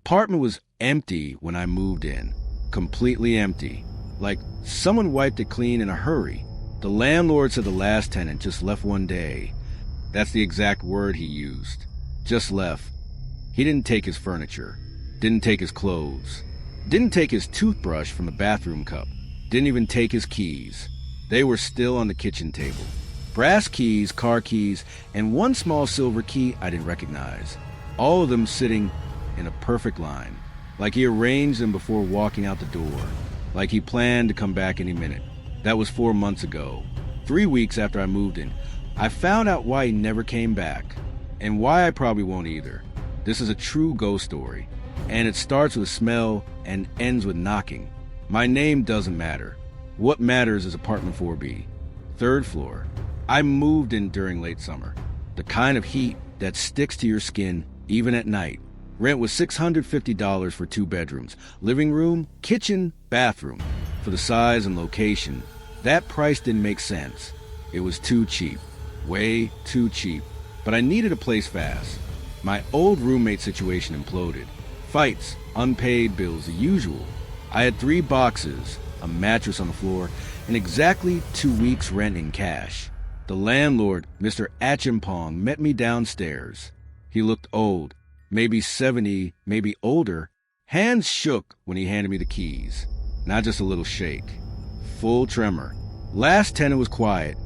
apartment was empty when I moved in. Completely empty. Like someone wiped it clean in a hurry. The landlord said the last tenant just left one day. That's the exact word he used. Just left. He didn't take his furniture. Didn't take his clothes. Didn't take his toothbrush from the bathroom cup. Didn't even take his keys. They were still on the kitchen table. Brass keys, car keys, and one small silver key I didn't recognize. All of them sitting in a perfect line. Like he arranged them before walking out the door. Like he planned to come back any minute. That was 4 months ago. 3 weeks after I moved in, I found out why he never came back. And why I probably won't either. This is a true ghost story. And it starts with a smell and ends with knocking. My name doesn't matter. What matters is apartment 4B. 3rd floor. I moved in during late summer. The kind of heat that sticks to your skin even at night. Rent was $650 for 2 bedrooms. Living room, kitchen, bathroom. For the size and location, that price didn't make sense. It was too cheap. Way too cheap. But I needed a place fast. My old roommate situation imploded. Fights, unpaid bills, the usual. I had 3 boxes, a mattress on the floor, and exactly 2 weeks' rent in cash. The landlord, Mr. Achimpong, met me downstairs. He looked old, maybe 70, maybe older. Hands shook when he handed me the keys. Not just a little shake. Full tremor. Last tenant was quiet,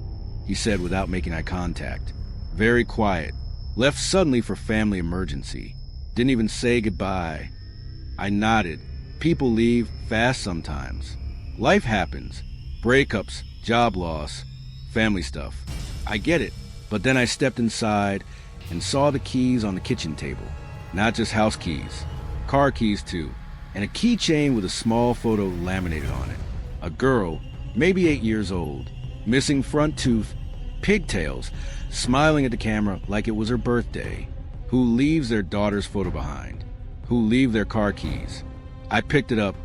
he said without making eye contact. Very quiet. Left suddenly for family emergency. Didn't even say goodbye. I nodded. People leave fast sometimes. Life happens. Breakups, job loss, family stuff. I get it. But then I stepped inside and saw the keys on the kitchen table. Not just house keys. Car keys too. And a keychain with a small photo laminated on it. A girl, maybe 8 years old. Missing front tooth, pigtails, smiling at the camera like it was her birthday. Who leaves their daughter's photo behind. Who leave their car keys. I picked it up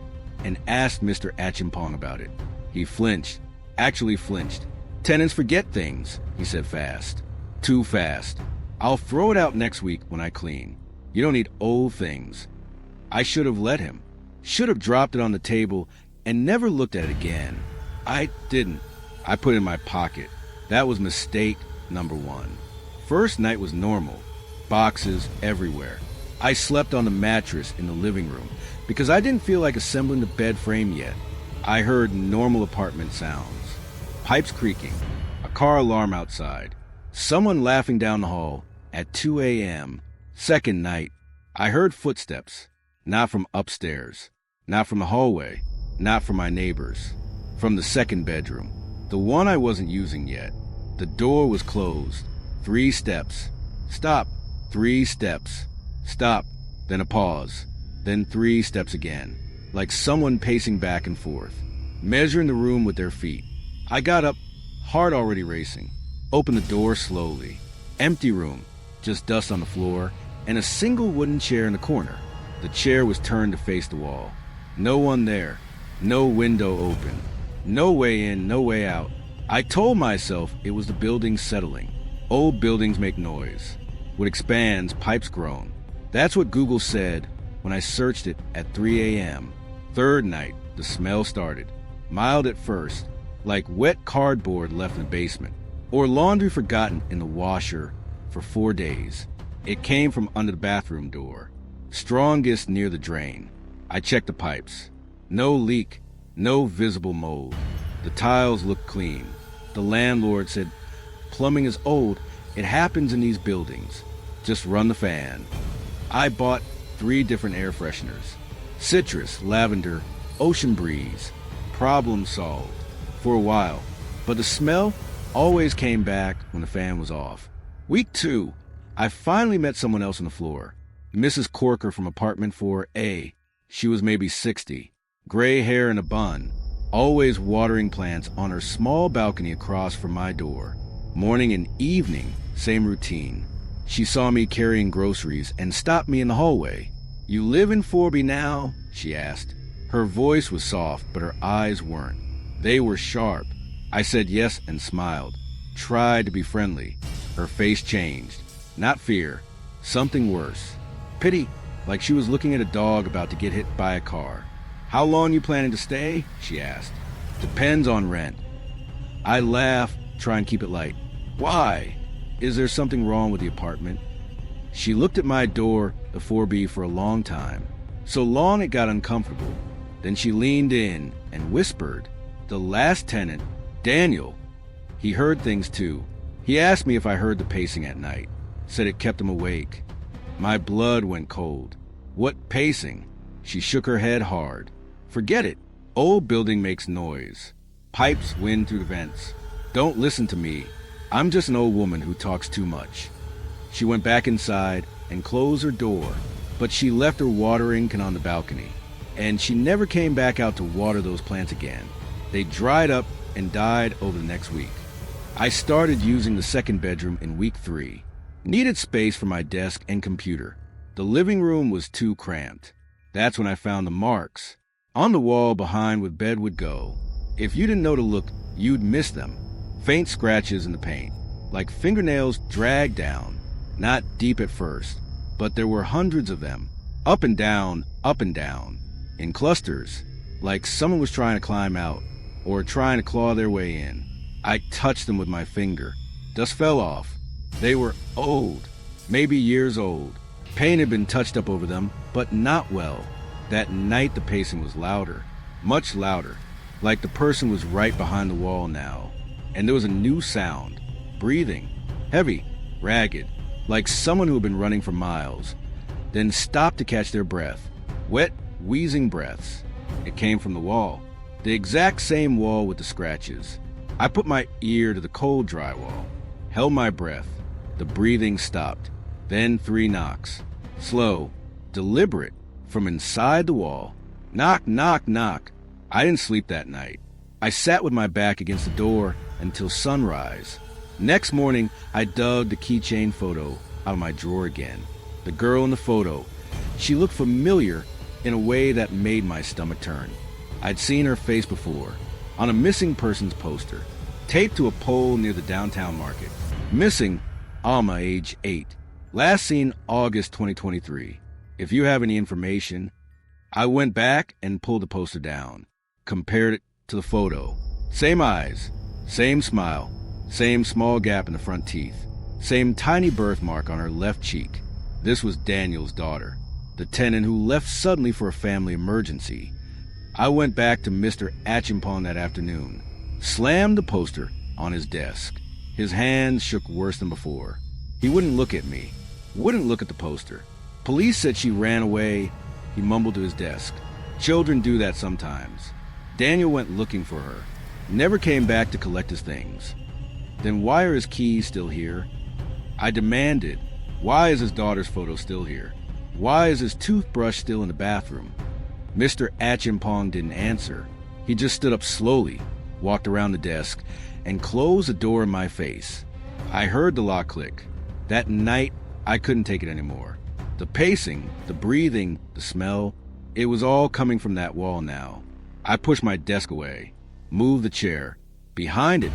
and asked Mr. Achimpong about it. He flinched. Actually flinched. Tenants forget things, he said fast. Too fast. I'll throw it out next week when I clean. You don't need old things. I should have let him. Should have dropped it on the table and never looked at it again. I didn't. I put it in my pocket. That was mistake number 1. First night was normal. Boxes everywhere. I slept on the mattress in the living room because I didn't feel like assembling the bed frame yet. I heard normal apartment sounds. Pipes creaking. A car alarm outside. Someone laughing down the hall at 2 a.m. Second night, I heard footsteps. Not from upstairs. Not from the hallway. Not from my neighbors. From the second bedroom. The one I wasn't using yet. The door was closed. 3 steps. Stop. 3 steps. Stop. Then a pause. Then 3 steps again. Like someone pacing back and forth. Measuring the room with their feet. I got up, heart already racing. Opened the door slowly. Empty room. Just dust on the floor. And a single wooden chair in the corner. The chair was turned to face the wall. No one there. No window open. No way in, no way out. I told myself it was the building settling. Old buildings make noise. What expands, pipes groan. That's what Google said when I searched it at 3 a.m. Third night, the smell started. Mild at first, like wet cardboard left in the basement, or laundry forgotten in the washer for 4 days. It came from under the bathroom door. Strongest near the drain. I checked the pipes. No leak, no visible mold. The tiles looked clean. The landlord said, "Plumbing is old. It happens in these buildings. Just run the fan." I bought 3 different air fresheners. Citrus, lavender, ocean breeze. Problem solved. For a while. But the smell always came back when the fan was off. Week 2, I finally met someone else on the floor. Mrs. Corker from apartment 4A. She was maybe 60. Gray hair in a bun. Always watering plants on her small balcony across from my door. Morning and evening, same routine. She saw me carrying groceries and stopped me in the hallway. "You live in 4B now?" she asked. Her voice was soft, but her eyes weren't. They were sharp. I said yes and smiled. Tried to be friendly. Her face changed. Not fear. Something worse. "Pity. like she was looking at a dog about to get hit by a car. "How long you planning to stay?" she asked. "Depends on rent." I laughed, try and keep it light. "Why? Is there something wrong with the apartment?" She looked at my door, the 4B, for a long time. So long it got uncomfortable. Then she leaned in and whispered, "The last tenant, Daniel, he heard things too. He asked me if I heard the pacing at night. Said it kept him awake." My blood went cold. "What pacing?" She shook her head hard. "Forget it. Old building makes noise. Pipes wind through the vents. Don't listen to me. I'm just an old woman who talks too much." She went back inside and closed her door, but she left her watering can on the balcony, and she never came back out to water those plants again. They dried up and died over the next week. I started using the second bedroom in week 3. Needed space for my desk and computer. The living room was too cramped. That's when I found the marks on the wall behind where bed would go. If you didn't know to look, you'd miss them. Faint scratches in the paint, like fingernails dragged down. Not deep at first, but there were hundreds of them, up and down, in clusters, like someone was trying to climb out, or trying to claw their way in. I touched them with my finger. Dust fell off. They were old, maybe years old. Paint had been touched up over them, but not well. That night the pacing was louder, much louder, like the person was right behind the wall now. And there was a new sound, breathing, heavy, ragged, like someone who had been running for miles, then stopped to catch their breath. Wet, wheezing breaths. It came from the wall, the exact same wall with the scratches. I put my ear to the cold drywall, held my breath. The breathing stopped. Then 3 knocks. Slow, deliberate, from inside the wall. Knock, knock, knock. I didn't sleep that night. I sat with my back against the door until sunrise. Next morning, I dug the keychain photo out of my drawer again. The girl in the photo. She looked familiar in a way that made my stomach turn. I'd seen her face before, on a missing persons poster, taped to a pole near the downtown market. Missing, Alma, age 8. Last seen August 2023. If you have any information. I went back and pulled the poster down, compared it to the photo. Same eyes, same smile, same small gap in the front teeth, same tiny birthmark on her left cheek. This was Daniel's daughter, the tenant who left suddenly for a family emergency. I went back to Mr. Achimpong that afternoon, slammed the poster on his desk. His hands shook worse than before. He wouldn't look at me, wouldn't look at the poster. Police said she ran away. He mumbled to his desk. Children do that sometimes. Daniel went looking for her, never came back to collect his things. Then why are his keys still here? I demanded, why is his daughter's photo still here? Why is his toothbrush still in the bathroom? Mr. Achimpong didn't answer. He just stood up slowly, walked around the desk, and closed the door in my face. I heard the lock click. That night, I couldn't take it anymore. The pacing, the breathing, the smell, it was all coming from that wall now. I pushed my desk away, moved the chair. Behind it,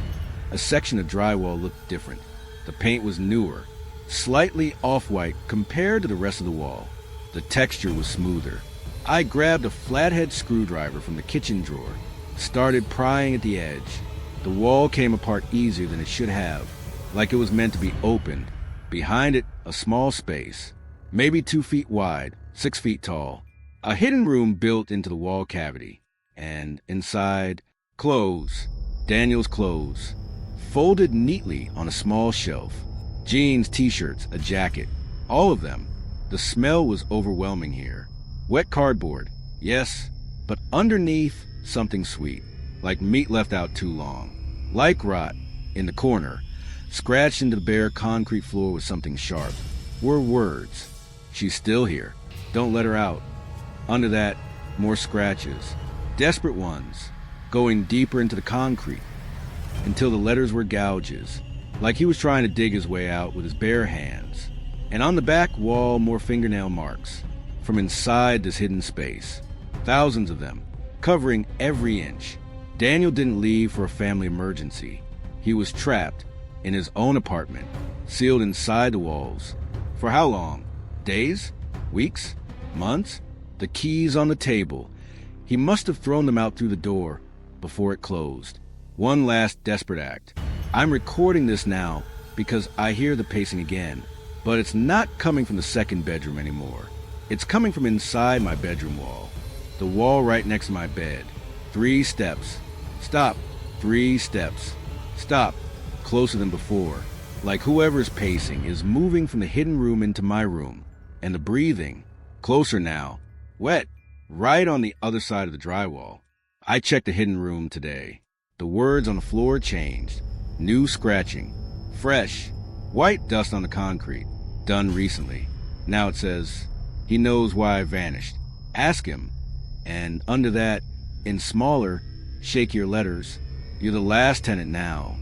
a section of drywall looked different. The paint was newer, slightly off-white compared to the rest of the wall. The texture was smoother. I grabbed a flathead screwdriver from the kitchen drawer, started prying at the edge. The wall came apart easier than it should have, like it was meant to be opened. Behind it, a small space, maybe 2 feet wide, 6 feet tall. A hidden room built into the wall cavity. And inside, clothes, Daniel's clothes, folded neatly on a small shelf. Jeans, t-shirts, a jacket, all of them. The smell was overwhelming here. Wet cardboard, yes, but underneath, something sweet, like meat left out too long. Like rot, in the corner, scratched into the bare concrete floor with something sharp, were words. She's still here. Don't let her out. Under that, more scratches. Desperate ones, going deeper into the concrete, until the letters were gouges, like he was trying to dig his way out with his bare hands. And on the back wall, more fingernail marks, from inside this hidden space. Thousands of them, covering every inch. Daniel didn't leave for a family emergency. He was trapped in his own apartment, sealed inside the walls. For how long? Days? Weeks? Months? The keys on the table. He must have thrown them out through the door before it closed. One last desperate act. I'm recording this now because I hear the pacing again, but it's not coming from the second bedroom anymore. It's coming from inside my bedroom wall. The wall right next to my bed. 3 steps. Stop. 3 steps. Stop. Closer than before. Like whoever's pacing is moving from the hidden room into my room. And the breathing. Closer now. Wet. Right on the other side of the drywall. I checked the hidden room today. The words on the floor changed. New scratching. Fresh. White dust on the concrete. Done recently. Now it says, he knows why I vanished. Ask him. And under that, in smaller, shakier letters, you're the last tenant now.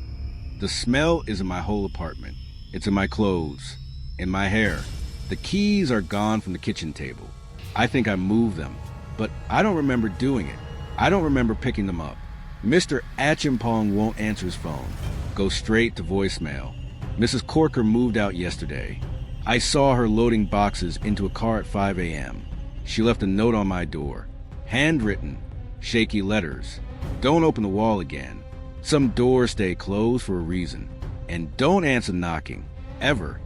The smell is in my whole apartment. It's in my clothes. In my hair. The keys are gone from the kitchen table. I think I moved them, but I don't remember doing it. I don't remember picking them up. Mr. Achimpong won't answer his phone. Goes straight to voicemail. Mrs. Corker moved out yesterday. I saw her loading boxes into a car at 5 a.m. She left a note on my door. Handwritten, shaky letters. Don't open the wall again. Some doors stay closed for a reason. And don't answer knocking. Ever.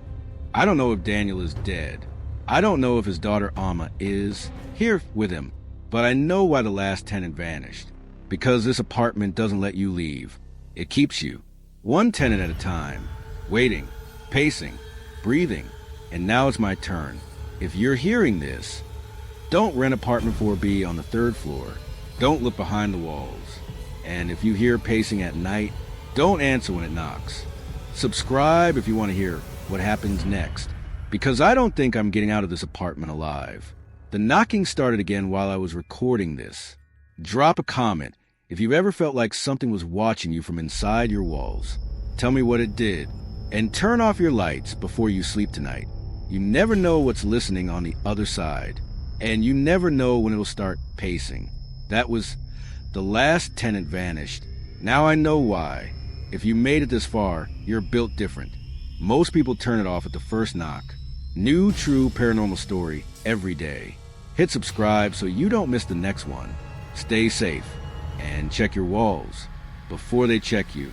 I don't know if Daniel is dead. I don't know if his daughter Alma is here with him. But I know why the last tenant vanished. Because this apartment doesn't let you leave. It keeps you. One tenant at a time. Waiting. Pacing. Breathing. And now it's my turn. If you're hearing this, don't rent apartment 4B on the 3rd floor. Don't look behind the walls. And if you hear pacing at night, don't answer when it knocks. Subscribe if you want to hear what happens next. Because I don't think I'm getting out of this apartment alive. The knocking started again while I was recording this. Drop a comment if you've ever felt like something was watching you from inside your walls. Tell me what it did. And turn off your lights before you sleep tonight. You never know what's listening on the other side. And you never know when it'll start pacing. That was the last tenant vanished. Now I know why. If you made it this far, you're built different. Most people turn it off at the first knock. New true paranormal story every day. Hit subscribe so you don't miss the next one. Stay safe and check your walls before they check you.